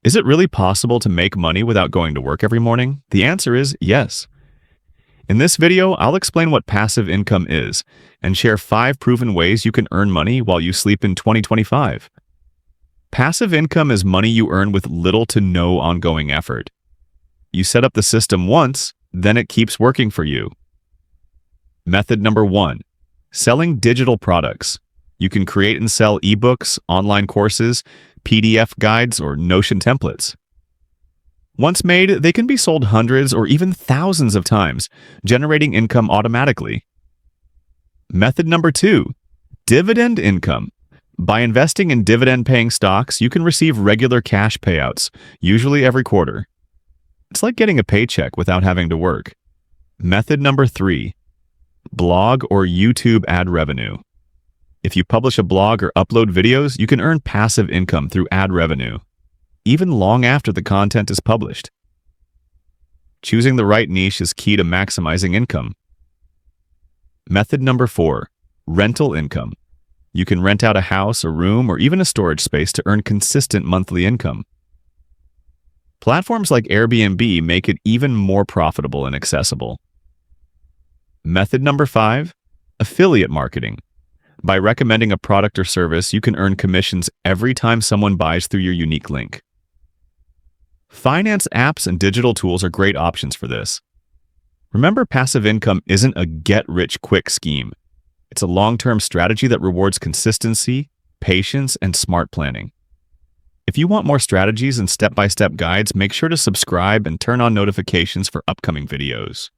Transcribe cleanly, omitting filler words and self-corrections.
Is it really possible to make money without going to work every morning? The answer is yes. In this video, I'll explain what passive income is and share 5 proven ways you can earn money while you sleep in 2025. Passive income is money you earn with little to no ongoing effort. You set up the system once, then it keeps working for you. Method number 1, selling digital products. You can create and sell ebooks, online courses, PDF guides, or Notion templates. Once made, they can be sold hundreds or even thousands of times, generating income automatically. Method number 2, dividend income. By investing in dividend-paying stocks, you can receive regular cash payouts, usually every quarter. It's like getting a paycheck without having to work. Method number 3, blog or YouTube ad revenue. If you publish a blog or upload videos, you can earn passive income through ad revenue, even long after the content is published. Choosing the right niche is key to maximizing income. Method number 4, rental income. You can rent out a house, a room, or even a storage space to earn consistent monthly income. Platforms like Airbnb make it even more profitable and accessible. Method number 5, affiliate marketing. By recommending a product or service, you can earn commissions every time someone buys through your unique link. Finance apps and digital tools are great options for this. Remember, passive income isn't a get-rich-quick scheme. It's a long-term strategy that rewards consistency, patience, and smart planning. If you want more strategies and step-by-step guides, make sure to subscribe and turn on notifications for upcoming videos.